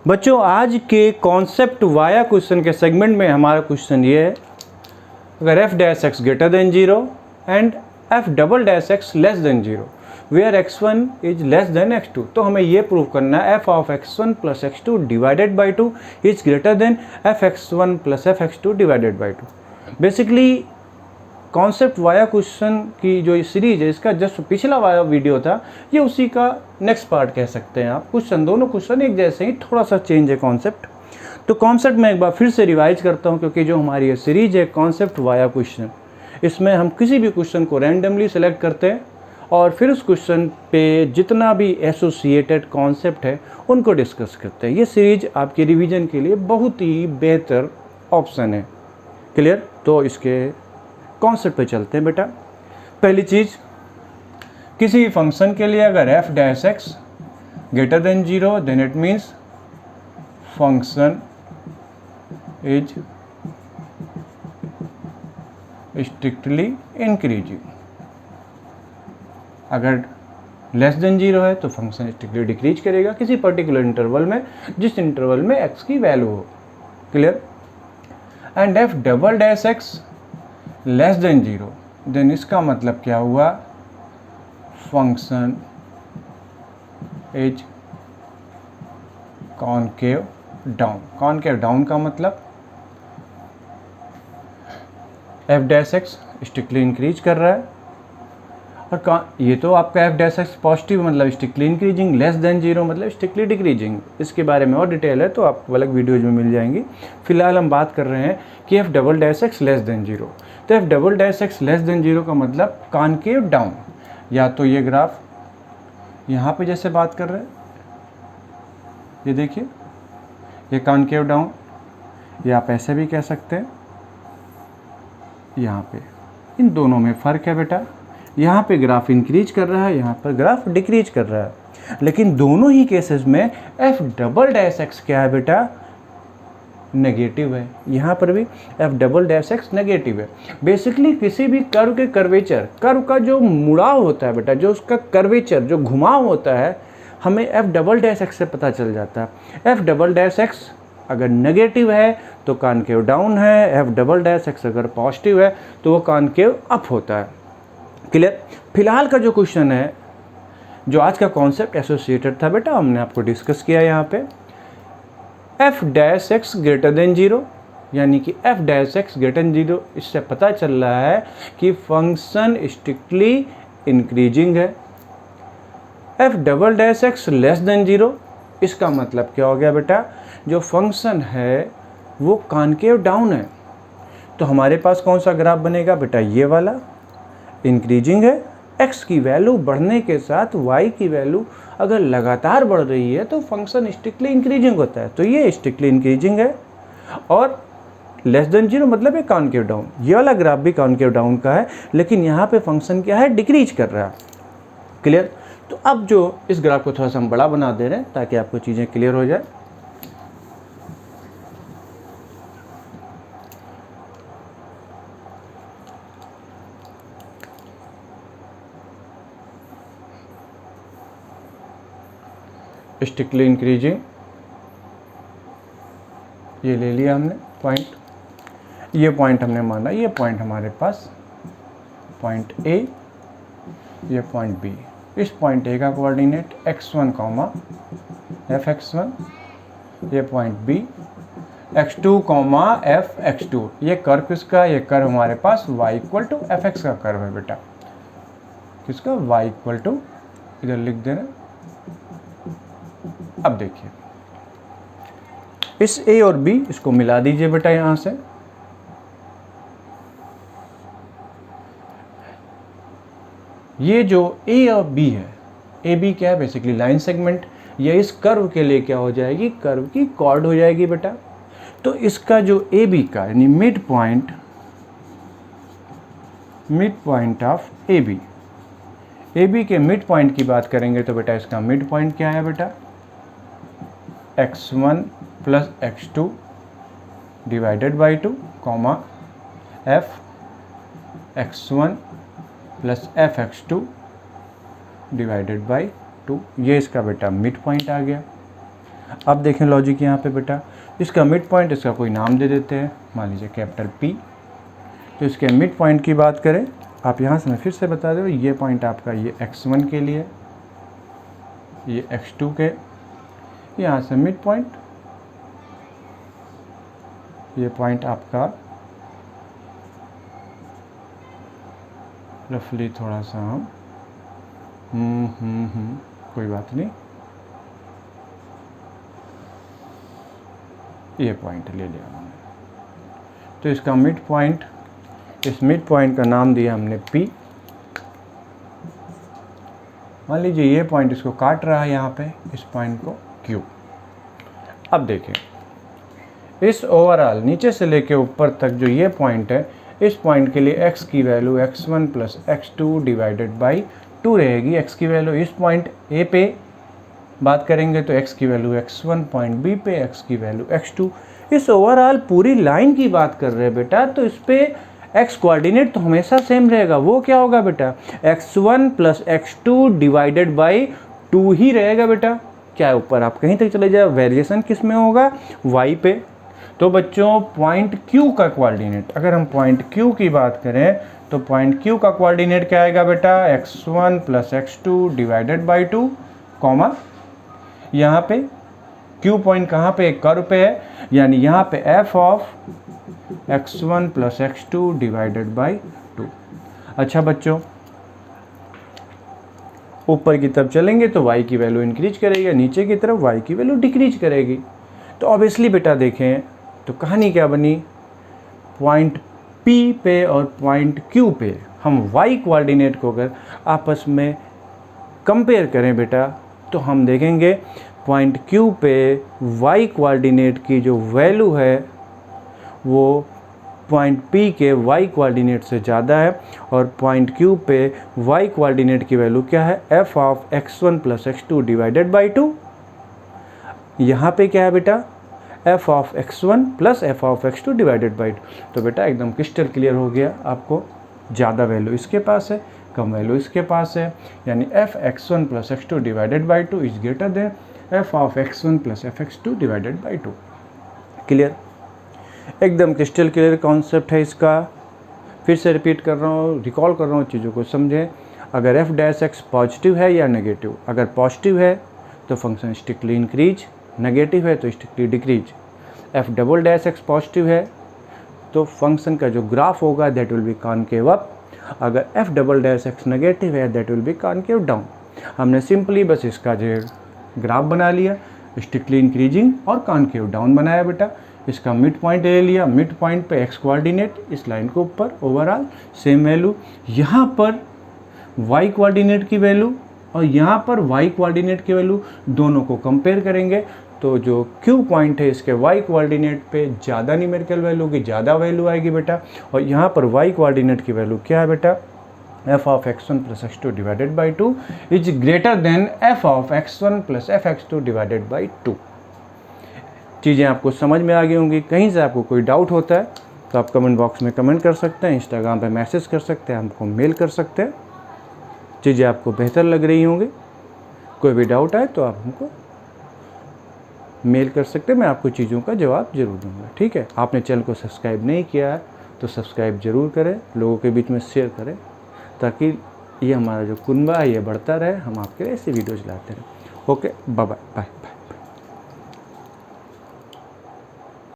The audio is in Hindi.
बच्चों आज के कॉन्सेप्ट वाया क्वेश्चन के सेगमेंट में हमारा क्वेश्चन ये है, अगर f dash x greater than 0 and f double dash x less than 0 where x1 is less than x2, तो हमें ये प्रूव करना है f of x1 plus x2 divided by 2 is greater than f x1 plus f x2 divided by 2। Basically concept via question की जो सीरीज है, इसका जस्ट पिछला वाया वीडियो था, ये उसी का नेक्स्ट पार्ट कह सकते हैं आप। क्वेश्चन दोनों क्वेश्चन एक जैसे ही, थोड़ा सा चेंज है कॉन्सेप्ट। तो कॉन्सेप्ट मैं एक बार फिर से रिवाइज करता हूँ, क्योंकि जो हमारी ये सीरीज है कॉन्सेप्ट वाया क्वेश्चन, इसमें हम किसी भी क्वेश्चन को रैंडमली सेलेक्ट करते हैं और फिर उस क्वेश्चन पे जितना भी एसोसिएटेड कॉन्सेप्ट है उनको डिस्कस करते हैं। ये सीरीज आपके रिवीजन के लिए बहुत ही बेहतर ऑप्शन है। क्लियर? तो इसके कॉन्सेप्ट पे चलते हैं बेटा। पहली चीज़, किसी फंक्शन के लिए अगर f dash x greater than 0 then it means function is strictly increasing. अगर लेस देन 0 है तो फंक्शन स्ट्रिक्टली डिक्रीज करेगा किसी पर्टिकुलर इंटरवल में, जिस इंटरवल में x की वैल्यू हो। Clear? And f double dash x less than 0, then इसका मतलब क्या हुआ, function is concave down. Concave down का मतलब f dash x strictly increase कर रहा है, और ये तो आपका f डैश एक्स पॉजिटिव मतलब स्ट्रिक्टली इंक्रीजिंग, लेस देन 0 मतलब स्ट्रिक्टली डिक्रीजिंग। इसके बारे में और डिटेल है तो आपको अलग वीडियोज में मिल जाएंगी। फिलहाल हम बात कर रहे हैं कि f double dash x less than 0। तो f double dash x less than 0 का मतलब कॉनकेव डाउन। या तो ये ग्राफ यहाँ पे जैसे बात कर रहे हैं, ये देखिए ये कॉनकेव डाउन, या आप ऐसे भी कह सकते हैं। यहाँ पे इन दोनों में फ़र्क है बेटा, यहाँ पे ग्राफ इंक्रीज कर रहा है, यहाँ पर ग्राफ डिक्रीज कर रहा है, लेकिन दोनों ही केसेस में f डबल डैश एक्स क्या है बेटा, नेगेटिव है। यहाँ पर भी f double dash x negative है। बेसिकली किसी भी कर्व के कर्वेचर, कर्व का जो मुड़ाव होता है बेटा, जो उसका कर्वेचर जो घुमाव होता है, हमें f डबल डैश एक्स से पता चल जाता है। f डबल डैश एक्स अगर नेगेटिव है तो कॉनकेव डाउन है, f डबल डैश एक्स अगर पॉजिटिव है तो वो कॉनकेव अप होता है। क्लियर? फिलहाल का जो क्वेश्चन है, जो आज का कॉन्सेप्ट एसोसिएटेड था बेटा, हमने आपको डिस्कस किया यहाँ पे f dash x greater than 0, यानी कि f dash x greater than 0, इससे पता चल रहा है कि फंक्शन स्ट्रिक्टली इंक्रीजिंग है। f double dash x less than 0, इसका मतलब क्या हो गया बेटा, जो फंक्शन है वो कॉनकेव डाउन है। तो हमारे पास कौन सा ग्राफ बनेगा बेटा, ये वाला इंक्रीजिंग है। x की वैल्यू बढ़ने के साथ y की वैल्यू अगर लगातार बढ़ रही है तो फंक्शन स्ट्रिक्टली इंक्रीजिंग होता है। तो ये स्ट्रिक्टली इंक्रीजिंग है, और लेस देन 0 मतलब ये कॉनकेव डाउन। ये वाला ग्राफ भी कॉनकेव डाउन का है, लेकिन यहाँ पे फंक्शन क्या है, डिक्रीज कर रहा है। क्लियर? तो अब जो इस ग्राफ को थोड़ा सा हम बड़ा बना दे रहे हैं ताकि आपको चीज़ें क्लियर हो जाए। स्ट्रिक्टली इंक्रीजिंग, ये ले लिया हमने पॉइंट, ये पॉइंट हमने माना, ये पॉइंट हमारे पास पॉइंट A, ये पॉइंट B। इस पॉइंट A का कोऑर्डिनेट x1 कॉमा f(x1), ये point B x2 comma f(x2). ये कर्व किसका, ये कर्व हमारे पास y इक्वल टू fx का कर्व है बेटा। किसका, y इक्वल टू, इधर लिख देना। अब देखिए इस A और B, इसको मिला दीजिए बेटा यहाँ से। ये जो A और B है, AB क्या है, बेसिकली लाइन सेगमेंट। ये इस कर्व के लिए क्या हो जाएगी, कर्व की कॉर्ड हो जाएगी बेटा। तो इसका जो AB का यानी मिड पॉइंट ऑफ AB के मिड पॉइंट की बात करेंगे तो बेटा इसका मिड पॉइंट क्या है बेटा, x1 plus x2 divided by 2 comma f(x1) plus f(x2) divided by 2। ये इसका बेटा मिड पॉइंट आ गया। अब देखें लॉजिक यहाँ पे बेटा, इसका मिड पॉइंट, इसका कोई नाम दे देते हैं, मान लीजिए कैपिटल P। तो इसके मिड पॉइंट की बात करें, आप यहाँ से मैं फिर से बता दूँ, ये पॉइंट आपका ये x1 के लिए, ये x2 के, यहाँ से मिड पॉइंट, ये पॉइंट आपका रफली थोड़ा सा हम कोई बात नहीं, ये पॉइंट ले लिया हमने। तो इसका मिड पॉइंट, इस मिड पॉइंट का नाम दिया हमने P। मान लीजिए ये पॉइंट इसको काट रहा है यहाँ पे, इस पॉइंट को Q। अब देखें इस ओवरऑल नीचे से लेके ऊपर तक जो ये पॉइंट है, इस पॉइंट के लिए x की value x1 plus x2 divided by 2 रहेगी। x की वैल्यू इस पॉइंट A पे बात करेंगे तो x की वैल्यू x1, पॉइंट B पे x की वैल्यू x2। इस ओवरऑल पूरी लाइन की बात कर रहे हैं बेटा, तो इस पे x कोऑर्डिनेट तो हमेशा सेम रहेगा। वो क्या होगा बेटा, x1 plus x2 divided by 2 ही रहेगा बेटा। क्या ऊपर आप कहीं तक चले जाए, वेरिएशन किस में होगा, y पे। तो बच्चों पॉइंट Q का कोऑर्डिनेट, अगर हम पॉइंट Q की बात करें तो पॉइंट Q का कोऑर्डिनेट क्या आएगा बेटा, x1 plus x2 divided by 2, comma यहाँ पे Q पॉइंट कहाँ पे, कर्व पे है, यानी यहाँ पे f of x1 plus x2 divided by 2। अच्छा बच्चों, ऊपर की तरफ चलेंगे तो y की वैल्यू इंक्रीज करेगी, नीचे की तरफ y की वैल्यू डिक्रीज करेगी। तो ऑब्वियसली बेटा देखें तो कहानी क्या बनी, पॉइंट P पे और पॉइंट Q पे हम y कोऑर्डिनेट को अगर आपस में कंपेयर करें बेटा, तो हम देखेंगे पॉइंट Q पे y कोऑर्डिनेट की जो वैल्यू है वो पॉइंट P के y कोऑर्डिनेट से ज़्यादा है, और पॉइंट Q पे y कोऑर्डिनेट की वैल्यू क्या है, f of x1 plus x2 divided by 2। यहाँ पे क्या है बेटा, f of x1 plus f of x2 divided by 2। तो बेटा एकदम क्रिस्टल क्लियर हो गया आपको, ज़्यादा वैल्यू इसके पास है, कम वैल्यू इसके पास है, यानी f x1 plus x2 divided by 2 is greater than f of x1 plus f x2 divided by 2। Clear, एकदम क्रिस्टल क्लियर कॉन्सेप्ट है इसका। फिर से रिपीट कर रहा हूँ, रिकॉल कर रहा हूँ, चीज़ों को समझें। अगर f डैश x पॉजिटिव है या नेगेटिव, अगर पॉजिटिव है तो फंक्शन स्ट्रिक्टली इंक्रीज, नेगेटिव है तो strictly decrease. f double dash x positive है तो फंक्शन का जो ग्राफ होगा that will be concave up, अगर f double dash x negative है that will be concave down. हमने सिंपली बस इसका जो ग्राफ बना लिया, स्ट्रिक्टली इंक्रीजिंग और कॉनकेव डाउन बनाया बेटा। इसका मिड पॉइंट ले लिया, मिड पॉइंट पे x कोऑर्डिनेट, इस लाइन के ऊपर ओवरऑल सेम वैल्यू, यहाँ पर y कोऑर्डिनेट की वैल्यू और यहाँ पर y कोऑर्डिनेट की वैल्यू, दोनों को कंपेयर करेंगे तो जो Q पॉइंट है इसके y कोऑर्डिनेट पे ज़्यादा न्यूमेरिकल वैल्यू की ज़्यादा वैल्यू आएगी बेटा, और यहाँ पर y कोऑर्डिनेट की वैल्यू क्या है बेटा, f of x1 plus x2 divided by 2 is greater than f of x1 plus f x2 divided by 2। चीज़ें आपको समझ में आ गई होंगी। कहीं से आपको कोई डाउट होता है तो आप कमेंट बॉक्स में कमेंट कर सकते हैं, इंस्टाग्राम पे मैसेज कर सकते हैं, हमको मेल कर सकते हैं। चीज़ें आपको बेहतर लग रही होंगी, कोई भी डाउट आए तो आप हमको मेल कर सकते हैं, मैं आपको चीज़ों का जवाब ज़रूर दूंगा। ठीक है, आपने चैनल को सब्सक्राइब नहीं किया है तो सब्सक्राइब ज़रूर करें, लोगों के बीच में शेयर करें, ताकि ये हमारा जो कुनबा है ये बढ़ता रहे, हम आपके लिए ऐसी वीडियोज़ लाते रहें। Okay, bye bye bye.